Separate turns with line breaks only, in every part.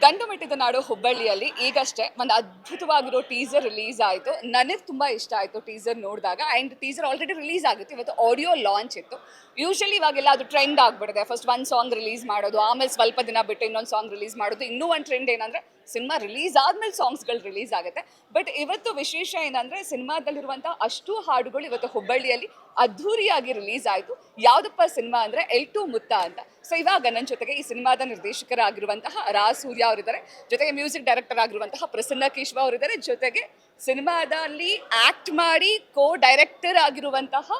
ಗಂಡು ಮೆಟ್ಟಿದ ನಾಡು ಹುಬ್ಬಳ್ಳಿಯಲ್ಲಿ ಈಗಷ್ಟೇ ಒಂದು ಅದ್ಭುತವಾಗಿರೋ ಟೀಸರ್ ರಿಲೀಸ್ ಆಯಿತು. ನನಗೆ ತುಂಬ ಇಷ್ಟ ಆಯಿತು ಟೀಸರ್ ನೋಡಿದಾಗ. ಆ್ಯಂಡ್ ಟೀಸರ್ ಆಲ್ರೆಡಿ ರಿಲೀಸ್ ಆಗಿತ್ತು, ಇವತ್ತು ಆಡಿಯೋ ಲಾಂಚ್ ಇತ್ತು. ಯೂಶಲಿ ಇವಾಗೆಲ್ಲ ಅದು ಟ್ರೆಂಡ್ ಆಗಿಬಿಟ್ಟಿದೆ. ಫಸ್ಟ್ ಒಂದು ಸಾಂಗ್ ರಿಲೀಸ್ ಮಾಡೋದು, ಆಮೇಲೆ ಸ್ವಲ್ಪ ದಿನ ಬಿಟ್ಟು ಇನ್ನೊಂದು ಸಾಂಗ್ ರಿಲೀಸ್ ಮಾಡೋದು. ಇನ್ನೂ ಒಂದು ಟ್ರೆಂಡ್ ಏನಂದರೆ ಸಿನಿಮಾ ರಿಲೀಸ್ ಆದಮೇಲೆ ಸಾಂಗ್ಸ್ಗಳು ರಿಲೀಸ್ ಆಗುತ್ತೆ. ಬಟ್ ಇವತ್ತು ವಿಶೇಷ ಏನಂದರೆ ಸಿನಿಮಾದಲ್ಲಿರುವಂಥ ಅಷ್ಟು ಹಾಡುಗಳು ಇವತ್ತು ಹುಬ್ಬಳ್ಳಿಯಲ್ಲಿ ಅದ್ಧೂರಿಯಾಗಿ ರಿಲೀಸ್ ಆಯಿತು. ಯಾವುದಪ್ಪ ಸಿನಿಮಾ ಅಂದರೆ ಎಲ್2 ಮುತ್ತ ಅಂತ. ಸೊ ಇವಾಗ ನನ್ನ ಜೊತೆಗೆ ಈ ಸಿನಿಮಾದ ನಿರ್ದೇಶಕರಾಗಿರುವಂತಹ ರಾ ಸೂರ್ಯ ಅವರಿದ್ದಾರೆ, ಜೊತೆಗೆ ಮ್ಯೂಸಿಕ್ ಡೈರೆಕ್ಟರ್ ಆಗಿರುವಂತಹ ಪ್ರಸನ್ನ ಕೇಶವ ಅವರಿದ್ದಾರೆ, ಜೊತೆಗೆ ಸಿನಿಮಾದಲ್ಲಿ ಆ್ಯಕ್ಟ್ ಮಾಡಿ ಕೋ ಡೈರೆಕ್ಟರ್ ಆಗಿರುವಂತಹ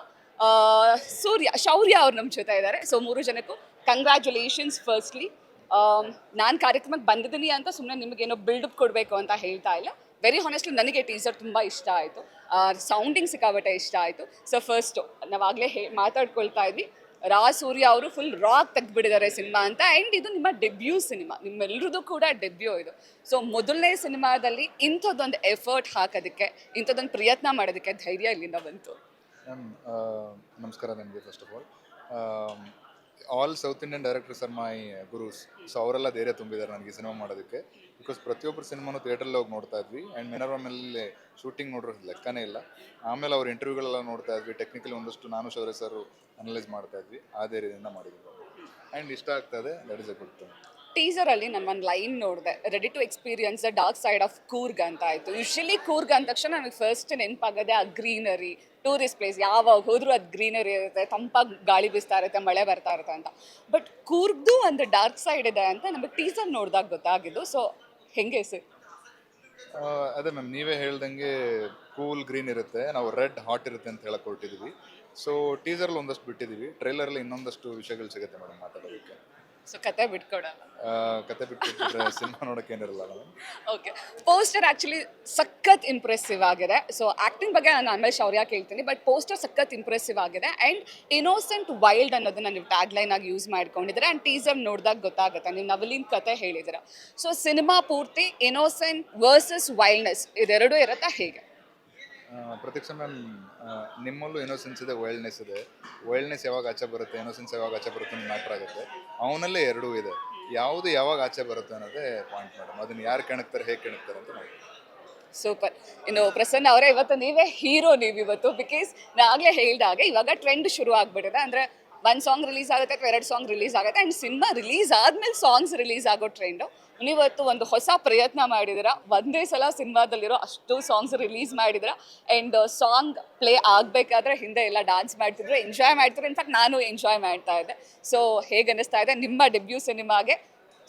ಶೌರ್ಯ ಅವ್ರು ನಮ್ಮ ಜೊತೆ ಇದ್ದಾರೆ. ಸೊ ಮೂರು ಜನಕ್ಕೂ ಕಂಗ್ರ್ಯಾಚುಲೇಷನ್ಸ್ ಫಸ್ಟ್ಲಿ. ನಾನು ಕಾರ್ಯಕ್ರಮಕ್ಕೆ ಬಂದಿದ್ದೀನಿ ಅಂತ ಸುಮ್ಮನೆ ನಿಮಗೇನೋ ಬಿಲ್ಡಪ್ ಕೊಡಬೇಕು ಅಂತ ಹೇಳ್ತಾ ಇಲ್ಲ. ವೆರಿ ಹಾನೆಸ್ಟ್ಲಿ ನನಗೆ ಟೀಸರ್ ತುಂಬ ಇಷ್ಟ ಆಯಿತು. ಸೌಂಡಿಂಗ್ ಸಿಕ್ಕಾಬಟ್ಟೆ ಇಷ್ಟ ಆಯಿತು. ಸೊ ಫಸ್ಟು ನಾವಾಗಲೇ ಮಾತಾಡ್ಕೊಳ್ತಾ ಇದ್ವಿ, ರಾ ಸೂರ್ಯ ಅವರು ಫುಲ್ ರಾಕ್ ತೆಗೆದುಬಿಟ್ಟಿದ್ದಾರೆ ಸಿನಿಮಾ ಅಂತ. ಆ್ಯಂಡ್ ಇದು ನಿಮ್ಮ ಡೆಬ್ಯೂ ಸಿನಿಮಾ, ನಿಮ್ಮೆಲ್ಲರದು ಕೂಡ ಡೆಬ್ಯೂ ಇದು. ಸೊ ಮೊದಲನೇ ಸಿನಿಮಾದಲ್ಲಿ ಇಂಥದ್ದೊಂದು ಎಫರ್ಟ್ ಹಾಕೋದಕ್ಕೆ, ಇಂಥದ್ದೊಂದು ಪ್ರಯತ್ನ ಮಾಡೋದಕ್ಕೆ ಧೈರ್ಯ ಇಲ್ಲಿಂದ ಬಂತು?
ನಮಸ್ಕಾರ ನನಗೆ. First of all south Indian directors R my ಗುರೂಸ್. So ಅವರೆಲ್ಲ ಧೈರ್ಯ ತುಂಬಿದ್ದಾರೆ ನನಗೆ ಸಿನಿಮಾ ಮಾಡೋದಕ್ಕೆ. ಬಿಕಾಸ್ ಪ್ರತಿಯೊಬ್ಬರು ಸಿನಿಮಾನು ಥಿಯೇಟ್ರಲ್ಲಿ ಹೋಗಿ ನೋಡ್ತಾ ಇದ್ವಿ. ಆ್ಯಂಡ್ ಮೆನರ್ವನಲ್ಲಿ ಶೂಟಿಂಗ್ ನೋಡ್ರೆ ಲೆಕ್ಕನೇ ಇಲ್ಲ. ಆಮೇಲೆ ಅವ್ರ ಇಂಟರ್ವ್ಯೂಗಳೆಲ್ಲ ನೋಡ್ತಾ ಇದ್ವಿ. ಟೆಕ್ನಿಕಲಿ ಒಂದಷ್ಟು ನಾನು ಶೌರ್ಯ ಸರ್ ಅನಲೈಸ್ ಮಾಡ್ತಾ ಇದ್ವಿ. ಆ ಧೈರ್ಯದಿಂದ ಮಾಡಿದ್ವಿ ಆ್ಯಂಡ್ ಇಷ್ಟ ಆಗ್ತಾ ಇದೆ. That is a good thing.
ಟೀಸರಲ್ಲಿ ನಾನು ಒಂದು ಲೈನ್ ನೋಡಿದೆ, ready to experience the dark side of Coorg ಅಂತ ಆಯಿತು. ಯೂಶಲಿ ಕೂರ್ಗ್ ಅಂದ ತಕ್ಷಣ ನನಗೆ ಫಸ್ಟ್ ನೆನಪಾಗದೆ ಆ ಗ್ರೀನರಿ, ಟೂರಿಸ್ಟ್ ಪ್ಲೇಸ್, ಯಾವಾಗ ಹೋದರೂ ಅದು ಗ್ರೀನರಿ ಇರುತ್ತೆ, ತಂಪಾಗಿ ಗಾಳಿ ಬೀಸ್ತಾ ಇರುತ್ತೆ, ಮಳೆ ಬರ್ತಾ ಇರುತ್ತೆ ಅಂತ. ಬಟ್ ಕೂರ್ಗ್ದು ಒಂದು ಡಾರ್ಕ್ ಸೈಡ್ ಇದೆ ಅಂತ ನಮಗೆ ಟೀಸರ್ ನೋಡಿದಾಗ ಗೊತ್ತಾಗಿದ್ದು. ಸೊ ಹೆಂಗೆ ಸರ್?
ಅದೇ ಮ್ಯಾಮ್, ನೀವೇ ಹೇಳ್ದಂಗೆ ಕೂಲ್ ಗ್ರೀನ್ ಇರುತ್ತೆ, ನಾವು ರೆಡ್ ಹಾಟ್ ಇರುತ್ತೆ ಅಂತ ಹೇಳಕ್ ಹೊರಟಿದ್ವಿ. ಸೊ ಟೀಸರ್ಲ್ಲಿ ಒಂದಷ್ಟು ಬಿಟ್ಟಿದ್ದೀವಿ, ಟ್ರೈಲರಲ್ಲಿ ಇನ್ನೊಂದಷ್ಟು ವಿಷಯಗಳು ಸಿಗುತ್ತೆ ಮೇಡಮ್ ಮಾತಾಡೋದಕ್ಕೆ.
ಸೊ ಕತೆ ಬಿಟ್ಕೊಡಲ್ಲ,
ಕತೆ ಬಿಟ್ಬಿಟ್ರೆ ಸಿನಿಮಾ ನೋಡೋಕೆ ಏನಿರಲ್ಲ ಮೇಡಮ್.
ಓಕೆ. ಪೋಸ್ಟರ್ ಆ್ಯಕ್ಚುಲಿ ಸಖತ್ ಇಂಪ್ರೆಸಿವ್ ಆಗಿದೆ. ಸೊ ಆ್ಯಕ್ಟಿಂಗ್ ಬಗ್ಗೆ ನಾನು ಆಮೇಲೆ ಶೌರ್ಯ ಕೇಳ್ತೀನಿ, ಬಟ್ ಪೋಸ್ಟರ್ ಸಖತ್ ಇಂಪ್ರೆಸಿವ್ ಆಗಿದೆ. ಆ್ಯಂಡ್ ಇನ್ನೋಸೆಂಟ್ ವೈಲ್ಡ್ ಅನ್ನೋದನ್ನ ನೀವು ಟ್ಯಾಗ್ಲೈನ್ ಆಗಿ ಯೂಸ್ ಮಾಡ್ಕೊಂಡಿದ್ದೀರಾ. ಆ್ಯಂಡ್ ಟೀಸರ್ ನೋಡಿದಾಗ ಗೊತ್ತಾಗುತ್ತೆ, ನೀವು ನವಲಿನ ಕತೆ ಹೇಳಿದ್ದೀರಾ. ಸೊ ಸಿನಿಮಾ ಪೂರ್ತಿ ಇನ್ನೋಸೆಂಟ್ ವರ್ಸಸ್ ವೈಲ್ಡ್ನೆಸ್ ಇದೆರಡೂ ಇರುತ್ತಾ ಹೇಗೆ?
ಪ್ರತೀಕ್ಷಾ ಮ್ಯಾಮ್, ನಿಮ್ಮಲ್ಲೂ ಇನ್ನೋಸೆನ್ಸ್ ಇದೆ, ವೈಲ್ಡ್ನೆಸ್ ಇದೆ. ವೈಲ್ಡ್ನೆಸ್ ಯಾವಾಗ ಆಚೆ ಬರುತ್ತೆ, ಇನ್ನೋಸೆನ್ಸ್ ಯಾವಾಗ ಆಚೆ ಬರುತ್ತೆ ಅಂತ ಮ್ಯಾಟ್ರ್ ಆಗುತ್ತೆ. ಅವನಲ್ಲೇ ಎರಡೂ ಇದೆ. ಯಾವುದು ಯಾವಾಗ ಆಚೆ ಬರುತ್ತೆ ಅನ್ನೋದೇ ಪಾಯಿಂಟ್ ಮೇಡಮ್. ಅದನ್ನು ಯಾರು ಕೆಣಕ್ತಾರೆ, ಹೇಗೆ ಕೆಣಕ್ತಾರೆ ಅಂತ ನೋಡಿ.
ಸೂಪರ್. ಇನ್ನು ಪ್ರಸನ್ನ ಅವರೇ, ಇವತ್ತು ನೀವೇ ಹೀರೋ. ನೀವು ಇವತ್ತು, ಬಿಕಾಸ್ ನಾನು ಆಗಲೇ ಹೇಳಿದಾಗ ಇವಾಗ ಟ್ರೆಂಡ್ ಶುರು ಆಗಿಬಿಟ್ಟಿದೆ. ಅಂದರೆ ಒಂದು ಸಾಂಗ್ ರಿಲೀಸ್ ಆಗುತ್ತೆ ಅಥವಾ 2 ಸಾಂಗ್ ರಿಲೀಸ್ ಆಗುತ್ತೆ. ಆ್ಯಂಡ್ ಸಿನಿಮಾ ರಿಲೀಸ್ ಆದಮೇಲೆ ಸಾಂಗ್ಸ್ ರಿಲೀಸ್ ಆಗೋ ಟ್ರೆಂಡು. ನೀವತ್ತು ಒಂದು ಹೊಸ ಪ್ರಯತ್ನ ಮಾಡಿದ್ದೀರಾ. ಒಂದೇ ಸಲ ಸಿನಿಮಾದಲ್ಲಿರೋ ಅಷ್ಟು ಸಾಂಗ್ಸ್ ರಿಲೀಸ್ ಮಾಡಿದ್ದೀರಾ. ಆ್ಯಂಡ್ ಸಾಂಗ್ ಪ್ಲೇ ಆಗಬೇಕಾದ್ರೆ ಹಿಂದೆ ಎಲ್ಲ ಡ್ಯಾನ್ಸ್ ಮಾಡ್ತಿದ್ರು, ಎಂಜಾಯ್ ಮಾಡ್ತಿದ್ರು. ಇನ್ಫ್ಯಾಕ್ಟ್ ನಾನು ಎಂಜಾಯ್ ಮಾಡ್ತಾ ಇದ್ದೆ. ಸೊ ಹೇಗೆ ಅನ್ನಿಸ್ತಾ ಇದೆ ನಿಮ್ಮ ಡೆಬ್ಯೂ ಸಿನಿಮಾಗೆ?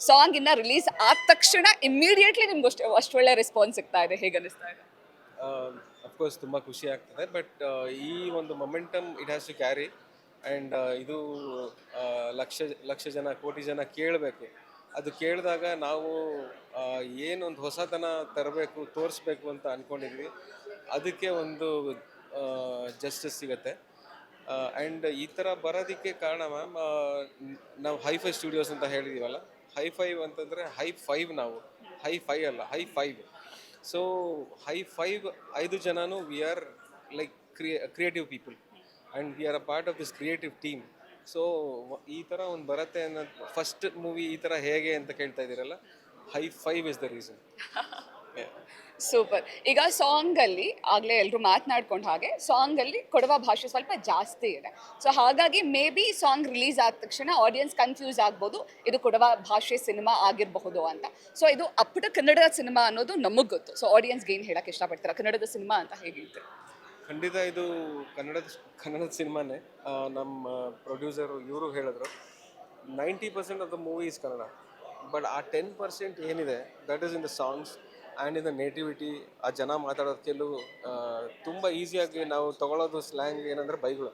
ಸಾಂಗ್ ಇನ್ನು ರಿಲೀಸ್ ಆದ ತಕ್ಷಣ ಇಮ್ಮಿಡಿಯೇಟ್ಲಿ ನಿಮ್ಗೆ ಅಷ್ಟು ಒಳ್ಳೆ ರೆಸ್ಪಾನ್ಸ್ ಸಿಗ್ತಾ ಇದೆ, ಹೇಗೆ ಅನ್ನಿಸ್ತಾ ಇದೆ?
ಅಫ್ಕೋರ್ಸ್ ತುಂಬ ಖುಷಿ ಆಗ್ತದೆ. ಬಟ್ ಈ ಒಂದು momentum it has to carry. And ಇದು ಲಕ್ಷ ಜನ, ಕೋಟಿ ಜನ ಕೇಳಬೇಕು. ಅದು ಕೇಳಿದಾಗ ನಾವು ಏನೊಂದು ಹೊಸತನ ತರಬೇಕು, ತೋರಿಸ್ಬೇಕು ಅಂತ ಅಂದ್ಕೊಂಡಿದ್ವಿ. ಅದಕ್ಕೆ ಒಂದು ಜಸ್ಟಿಸ್ ಸಿಗುತ್ತೆ. ಆ್ಯಂಡ್ ಈ ಥರ ಬರೋದಕ್ಕೆ ಕಾರಣ ಮ್ಯಾಮ್, ನಾವು ಹೈ-ಫೈ ಸ್ಟುಡಿಯೋಸ್ ಅಂತ ಹೇಳಿದ್ದೀವಲ್ಲ. ಹೈ-ಫೈ ಅಂತಂದರೆ ಹೈ-5, ನಾವು ಹೈ-5 ಅಲ್ಲ, ಹೈ-5. ಸೊ ಹೈ-5 5 ಜನನು we are like creative people and we are a part of this creative team. So ಈ ಥರ ಒಂದು ಬರುತ್ತೆ ಅನ್ನೋದು ಫಸ್ಟ್ ಮೂವಿ ಈ ಥರ ಹೇಗೆ ಅಂತ ಕೇಳ್ತಾ ಇದ್ದೀರಲ್ಲ, ಹೈ-5 ಇಸ್ ದ ರೀಸನ್.
ಸೂಪರ್. ಈಗ ಸಾಂಗಲ್ಲಿ ಆಗಲೇ ಎಲ್ಲರೂ ಮಾತನಾಡ್ಕೊಂಡು ಹಾಗೆ ಸಾಂಗಲ್ಲಿ ಕೊಡವ ಭಾಷೆ ಸ್ವಲ್ಪ ಜಾಸ್ತಿ ಇದೆ. ಸೊ ಹಾಗಾಗಿ ಮೇ ಬಿ ಸಾಂಗ್ ರಿಲೀಸ್ ಆದ ತಕ್ಷಣ ಆಡಿಯನ್ಸ್ ಕನ್ಫ್ಯೂಸ್ ಆಗ್ಬೋದು, ಇದು ಕೊಡವ ಭಾಷೆ ಸಿನಿಮಾ ಆಗಿರಬಹುದು ಅಂತ. ಸೊ ಇದು ಅಪ್ಪಟ ಕನ್ನಡದ ಸಿನಿಮಾ ಅನ್ನೋದು ನಮಗೆ ಗೊತ್ತು. ಸೊ ಆಡಿಯನ್ಸ್ಗೆ ಏನು ಹೇಳೋಕ್ಕೆ ಇಷ್ಟಪಡ್ತೀರಾ, ಕನ್ನಡದ ಸಿನಿಮಾ ಅಂತ ಹೇಗಿರ್ತೀರಾ?
ಖಂಡಿತ ಇದು ಕನ್ನಡದ ಸಿನಿಮಾನೇ. ನಮ್ಮ ಪ್ರೊಡ್ಯೂಸರು ಇವರು ಹೇಳಿದ್ರು 90% of the movie is Kannada. But ಆ 10% ಏನಿದೆ that is in the songs and in the nativity. ಆ ಜನ ಮಾತಾಡೋದು ಕೆಲವು ತುಂಬ ಈಸಿಯಾಗಿ ನಾವು ತೊಗೊಳೋದು ಸ್ಲ್ಯಾಂಗ್ ಏನಂದರೆ ಬೈಗಳು.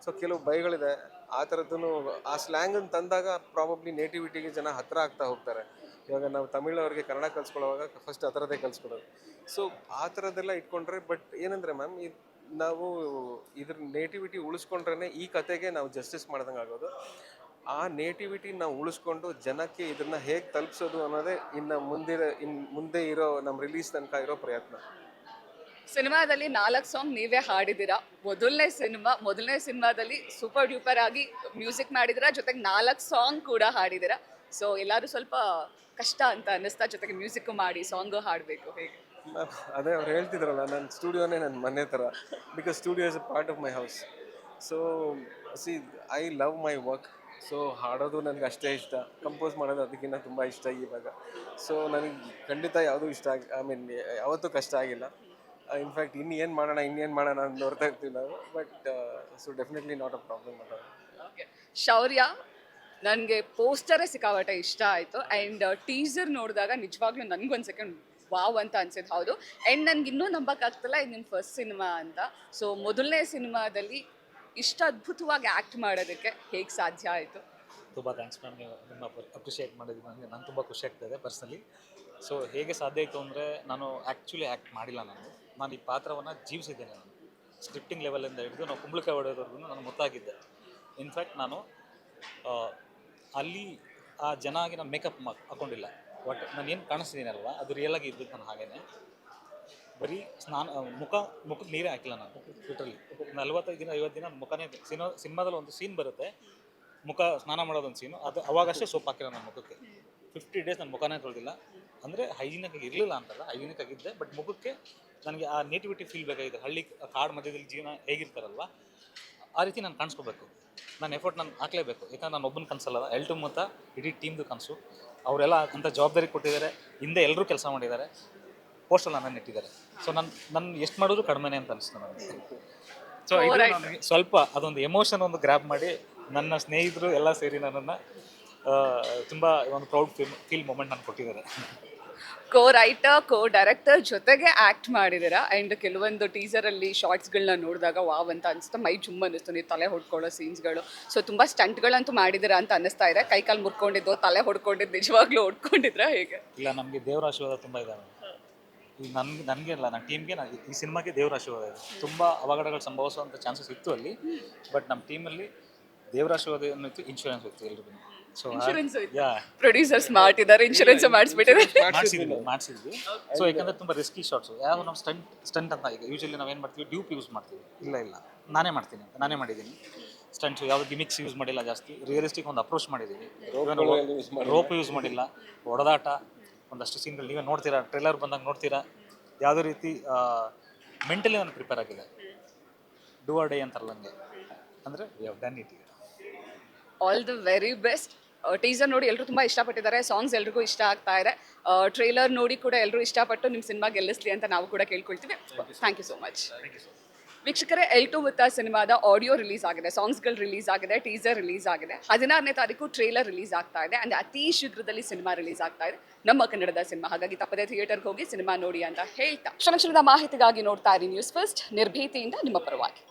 ಸೊ ಕೆಲವು ಬೈಗಳಿದೆ, ಆ ಥರದ್ದು ಆ ಸ್ಲ್ಯಾಂಗನ್ನು ತಂದಾಗ ಪ್ರಾಬಬ್ಲಿ ನೇಟಿವಿಟಿಗೆ ಜನ ಹತ್ತಿರ ಆಗ್ತಾ ಹೋಗ್ತಾರೆ. ಇವಾಗ ನಾವು ತಮಿಳವ್ರಿಗೆ ಕನ್ನಡ ಕಲಿಸ್ಕೊಳ್ಳೋವಾಗ ಫಸ್ಟ್ ಆ ಥರದೇ ಕಲಿಸ್ಕೊಡೋದು. ಸೊ ಆ ಥರದ್ದೆಲ್ಲ ಇಟ್ಕೊಂಡ್ರೆ, ಬಟ್ ಏನಂದರೆ ಮ್ಯಾಮ್, ನಾವು ಇದ್ರ ನೇಟಿವಿಟಿ ಉಳಿಸ್ಕೊಂಡ್ರೆ ಈ ಕತೆಗೆ ನಾವು ಜಸ್ಟಿಸ್ ಮಾಡ್ದಂಗೆ ಆಗೋದು. ಆ ನೇಟಿವಿಟಿ ನಾವು ಉಳಿಸ್ಕೊಂಡು ಜನಕ್ಕೆ ಇದನ್ನು ಹೇಗೆ ತಲುಪಿಸೋದು ಅನ್ನೋದೇ ಇನ್ನು ಮುಂದೆ ಇರೋ ನಮ್ಮ ರಿಲೀಸ್ ತನಕ ಇರೋ ಪ್ರಯತ್ನ.
ಸಿನಿಮಾದಲ್ಲಿ 4 ಸಾಂಗ್ ನೀವೇ ಹಾಡಿದ್ದೀರಾ. ಮೊದಲನೇ ಸಿನಿಮಾದಲ್ಲಿ ಸೂಪರ್ ಡ್ಯೂಪರ್ ಆಗಿ ಮ್ಯೂಸಿಕ್ ಮಾಡಿದ್ದೀರಾ, ಜೊತೆಗೆ 4 ಸಾಂಗ್ ಕೂಡ ಹಾಡಿದ್ದೀರಾ. ಸೊ ಎಲ್ಲರೂ ಸ್ವಲ್ಪ ಕಷ್ಟ ಅಂತ ಅನ್ನಿಸ್ತಾ, ಜೊತೆಗೆ ಮ್ಯೂಸಿಕ್ ಮಾಡಿ ಸಾಂಗ್ ಹಾಡಬೇಕು ಹೇಗೆ?
ಅದೇ ಅವ್ರು ಹೇಳ್ತಿದ್ರಲ್ಲ, ನನ್ನ ಸ್ಟುಡಿಯೋನೇ ನನ್ನ ಮನೆ ಥರ, because studio is a part of my house. So C, I love my work. So ಹಾಡೋದು ನನಗೆ ಅಷ್ಟೇ ಇಷ್ಟ, ಕಂಪೋಸ್ ಮಾಡೋದು ಅದಕ್ಕಿಂತ ತುಂಬ ಇಷ್ಟ ಇವಾಗ. ಸೊ ನನಗೆ ಖಂಡಿತ ಯಾವುದೂ ಇಷ್ಟ ಐ ಮೀನ್ ಯಾವತ್ತೂ ಕಷ್ಟ ಆಗಿಲ್ಲ. ಇನ್ಫ್ಯಾಕ್ಟ್ ಇನ್ನೇನು ಮಾಡೋಣ ಅಂತ ನೋಡ್ತಾ ಇರ್ತೀವಿ ನಾವು. But so definitely not a problem ಅಲ್ಲ.
ಓಕೆ, ಶೌರ್ಯ, ನನಗೆ ಪೋಸ್ಟರೇ ಸಿಕ್ಕಾಪಟ್ಟೆ ಇಷ್ಟ ಆಯಿತು. ಆ್ಯಂಡ್ ಟೀಸರ್ ನೋಡಿದಾಗ ನಿಜವಾಗ್ಲೂ ನನಗೊಂದು ಸೆಕೆಂಡ್ ವಾವ್ ಅಂತ ಅನ್ಸಿದ್ದು. ಹೌದು, ಆ್ಯಂಡ್ ನನಗೆ ಇನ್ನೂ ನಂಬಕ್ಕಾಗ್ತಿಲ್ಲ ಇದು ನಿಮ್ಮ ಫಸ್ಟ್ ಸಿನಿಮಾ ಅಂತ. ಸೊ ಮೊದಲನೇ ಸಿನಿಮಾದಲ್ಲಿ ಇಷ್ಟು ಅದ್ಭುತವಾಗಿ ಆ್ಯಕ್ಟ್ ಮಾಡೋದಕ್ಕೆ ಹೇಗೆ ಸಾಧ್ಯ ಆಯಿತು?
ತುಂಬ ಥ್ಯಾಂಕ್ಸ್ ಮ್ಯಾಮ್, ನೀವು ನಿಮ್ಮ ಅಪ್ರಿಷಿಯೇಟ್ ಮಾಡಿದ್ದು ನನಗೆ ತುಂಬ ಖುಷಿ ಆಗ್ತಾಯಿದೆ ಪರ್ಸ್ನಲಿ. ಸೊ ಹೇಗೆ ಸಾಧ್ಯ ಆಯಿತು ಅಂದರೆ, ನಾನು ಆ್ಯಕ್ಚುಲಿ ಆ್ಯಕ್ಟ್ ಮಾಡಿಲ್ಲ. ನಾನು ಈ ಪಾತ್ರವನ್ನು ಜೀವಿಸಿದ್ದೇನೆ. ನಾನು ಸ್ಕ್ರಿಪ್ಟಿಂಗ್ ಲೆವೆಲಿಂದ ಹಿಡಿದು ನಾವು ಕುಂಬಳಕಾಯಿ ಹೊಡೆಯೋದ್ವರೆಗೂ ನಾನು ಗೊತ್ತಾಗಿದ್ದೆ. ಇನ್ಫ್ಯಾಕ್ಟ್ ನಾನು ಅಲ್ಲಿ ಆ ಜನ ಆಗಿ ನಾನು ಮೇಕಪ್ ಹಾಕ್ಕೊಂಡಿಲ್ಲ. ಬಟ್ ನಾನು ಏನು ಕಾಣಿಸ್ತಿದ್ದೀನಲ್ವ, ಅದು ರಿಯಲಾಗಿ ಇದ್ದಿದ್ದು ನಾನು ಹಾಗೇ. ಬರೀ ಮುಖಕ್ಕೆ ನೀರೇ ಹಾಕಿಲ್ಲ ನಾನು. ಲಿಟ್ರಲಿ 45 ದಿನ 50 ದಿನ ಮುಖನೇ, ಸಿನಿಮಾದಲ್ಲಿ ಒಂದು ಸೀನ್ ಬರುತ್ತೆ, ಮುಖ ಸ್ನಾನ ಮಾಡೋದೊಂದು ಸೀನು, ಅದು ಅವಾಗಷ್ಟೇ ಸೋಪ್ ಹಾಕಿಲ್ಲ ನನ್ನ ಮುಖಕ್ಕೆ. 50 ಡೇಸ್ ನನ್ನ ಮುಖನೇ ತೊಳೆದಿಲ್ಲ. ಅಂದರೆ ಹೈಜಿನಿಕ್ ಇರಲಿಲ್ಲ ಅಂತಲ್ಲ, ಹೈಜಿನಿಕ್ ಆಗಿದ್ದೆ. ಬಟ್ ಮುಖಕ್ಕೆ ನನಗೆ ಆ ನೇಟಿವಿಟಿ ಫೀಲ್ ಬೇಕಾಗಿದೆ. ಹಳ್ಳಿ ಕಾಡು ಮಧ್ಯದಲ್ಲಿ ಜೀವನ ಹೇಗಿರ್ತಾರಲ್ವ, ಆ ರೀತಿ ನಾನು ಕಾಣಿಸ್ಕೋಬೇಕು. ನಾನು ಎಫರ್ಟ್ ನಾನು ಹಾಕಲೇಬೇಕು. ಯಾಕಂದ್ರೆ ನಾನು ಒಬ್ಬನ ಕನಸಲ್ಲ, ಎಲ್ಟು ಮತ್ತು ಇಡೀ ಟೀಮ್ದು ಕನಸು. ಅವರೆಲ್ಲ ಅಂಥ ಜವಾಬ್ದಾರಿ ಕೊಟ್ಟಿದ್ದಾರೆ, ಹಿಂದೆ ಎಲ್ಲರೂ ಕೆಲಸ ಮಾಡಿದ್ದಾರೆ, ಪೋಸ್ಟಲ್ಲಿ ನನ್ನನ್ನು ಇಟ್ಟಿದ್ದಾರೆ. ಸೊ ನನ್ನ ಎಷ್ಟು ಮಾಡಿದ್ರು ಕಡಿಮೆನೇ ಅಂತ ಅನಿಸ್ತು ನನಗೆ. ಸೊ ಇದು ನನಗೆ ಸ್ವಲ್ಪ ಅದೊಂದು ಎಮೋಷನ್ ಒಂದು ಗ್ರ್ಯಾಬ್ ಮಾಡಿ, ನನ್ನ ಸ್ನೇಹಿತರು ಎಲ್ಲ ಸೇರಿ ನನ್ನನ್ನು ತುಂಬ ಒಂದು ಪ್ರೌಡ್ ಫೀಲ್ ಮೂಮೆಂಟ್ ನಾನು ಕೊಟ್ಟಿದ್ದಾರೆ.
ಕೋ ರೈಟರ್, ಕೋ ಡೈರೆಕ್ಟರ್ ಜೊತೆಗೆ ಆ್ಯಕ್ಟ್ ಮಾಡಿದ್ದೀರಾ. ಆ್ಯಂಡ್ ಕೆಲವೊಂದು ಟೀಸರಲ್ಲಿ ಶಾರ್ಟ್ಸ್ಗಳನ್ನ ನೋಡಿದಾಗ ವಾವ್ ಅಂತ ಅನಿಸ್ತು, ಮೈ ಜುಮ್ ಅನ್ನಿಸ್ತು. ನೀವು ತಲೆ ಹೊಡ್ಕೊಳ್ಳೋ ಸೀನ್ಸ್ಗಳು, ಸೊ ತುಂಬ ಸ್ಟಂಟ್ಗಳಂತೂ ಮಾಡಿದ್ದೀರಾ ಅಂತ ಅನ್ನಿಸ್ತಾ ಇದೆ. ಕೈಕಾಲು ಮುರ್ಕೊಂಡಿದ್ದು, ತಲೆ ಹೊಡ್ಕೊಂಡಿದ್ದು ನಿಜವಾಗ್ಲೂ ಹೊಡ್ಕೊಂಡಿದ್ರಾ ಹೇಗೆ?
ಇಲ್ಲ, ನಮಗೆ ದೇವರ ಆಶೀರ್ವಾದ ತುಂಬ ಇದ್ದಾವೆ. ಈಗ ನನಗೆ ಅಲ್ಲ, ನನ್ನ ಟೀಮ್ಗೆ, ಈ ಸಿನಿಮಾಗೆ ದೇವರ ಆಶೀರ್ವಾದ ಇದೆ. ತುಂಬ ಅವಘಡಗಳು ಸಂಭವಿಸುವಂಥ ಚಾನ್ಸಸ್ ಇತ್ತು ಅಲ್ಲಿ. ಬಟ್ ನಮ್ಮ ಟೀಮಲ್ಲಿ ದೇವರ ಆಶೀರ್ವಾದ ಇತ್ತು, ಇನ್ಶೂರೆನ್ಸ್ ಇತ್ತು ಎಲ್ರಿಗೂ. ಸೊ
ಪ್ರೊಡ್ಯೂಸರ್ಸ್ ಸ್ಮಾರ್ಟ್ ಇದ್ದಾರೆ, ಇನ್ಶೂರೆನ್ಸ್ ಮಾಡಿಸ್ಬಿಟ್ಟಿದ್ದಾರೆ.
ಮಾಡಿಸಿದ್ವಿ. ಸೊ ಯಾಕಂದರೆ ತುಂಬ ರಿಸ್ಕಿ ಶಾರ್ಟ್ಸು. ಯಾವ ನಾವು ಸ್ಟಂಟ್ ಅಂತ, ಈಗ ಯೂಶಲಿ ನಾವೇನು ಮಾಡ್ತೀವಿ, ಡ್ಯೂಪ್ ಯೂಸ್ ಮಾಡ್ತೀವಿ. ಇಲ್ಲ ನಾನೇ ಮಾಡ್ತೀನಿ ಅಂತ, ನಾನೇ ಮಾಡಿದ್ದೀನಿ ಸ್ಟಂಟ್ಸು. ಯಾವುದೇ ಗಿಮಿಕ್ಸ್ ಯೂಸ್ ಮಾಡಿಲ್ಲ ಜಾಸ್ತಿ, ರಿಯಲಿಸ್ಟಿಕ್ ಒಂದು ಅಪ್ರೋಚ್ ಮಾಡಿದ್ದೀವಿ. ರೋಪ್ ಯೂಸ್ ಮಾಡಿಲ್ಲ, ಹೊಡೆದಾಟ, ಒಂದಷ್ಟು ಸೀನ್ಗಳು ನೀವೇ ನೋಡ್ತೀರಾ, ಟ್ರೇಲರ್ ಬಂದಾಗ ನೋಡ್ತೀರಾ. ಯಾವುದೇ ರೀತಿ ಮೆಂಟಲಿ ನಾನು ಪ್ರಿಪೇರ್ ಆಗಿದೆ. ಡೂ ಆರ್ ಡೇ ಅಂತಾರಲ್ಲ ಹಂಗೆ, ಅಂದರೆ we have done it.
All the very best. Teaser ನೋಡಿ ಎಲ್ಲರೂ ತುಂಬ ಇಷ್ಟಪಟ್ಟಿದ್ದಾರೆ, ಸಾಂಗ್ಸ್ ಎಲ್ರಿಗೂ ಇಷ್ಟ ಆಗ್ತಾ ಇದೆ. ಟ್ರೇಲರ್ ನೋಡಿ ಕೂಡ ಎಲ್ಲರೂ ಇಷ್ಟಪಟ್ಟು ನಿಮ್ಮ ಸಿನಿಮಾ ಗೆಲ್ಲಿಸ್ಲಿ ಅಂತ ನಾವು ಕೂಡ ಕೇಳ್ಕೊಳ್ತೀವಿ. Thank you so much. ವೀಕ್ಷಕರೇ, ಎಲ್ಟು ವಿತ್ ಸಿನಿಮಾದ ಆಡಿಯೋ ರಿಲೀಸ್ ಆಗಿದೆ, ಸಾಂಗ್ಸ್ಗಳು ರಿಲೀಸ್ ಆಗಿದೆ, ಟೀಸರ್ ರಿಲೀಸ್ ಆಗಿದೆ. 16ನೇ ತಾರೀಕು ಟ್ರೇಲರ್ ರಿಲೀಸ್ ಆಗ್ತಾ ಇದೆ. ಅಂದರೆ ಅತಿ ಶೀಘ್ರದಲ್ಲಿ ಸಿನಿಮಾ ರಿಲೀಸ್ ಆಗ್ತಾ ಇದೆ, ನಮ್ಮ ಕನ್ನಡದ ಸಿನಿಮಾ. ಹಾಗಾಗಿ ತಪ್ಪದೇ ಥಿಯೇಟರ್ಗೆ ಹೋಗಿ ಸಿನಿಮಾ ನೋಡಿ ಅಂತ ಹೇಳ್ತಾ, ಕ್ಷಣ ಕ್ಷಣದ ಮಾಹಿತಿಗಾಗಿ ನೋಡ್ತಾ ಇರಿ ನ್ಯೂಸ್ ಫಸ್ಟ್, ನಿರ್ಭೀತಿಯಿಂದ ನಿಮ್ಮ ಪರವಾಗಿ.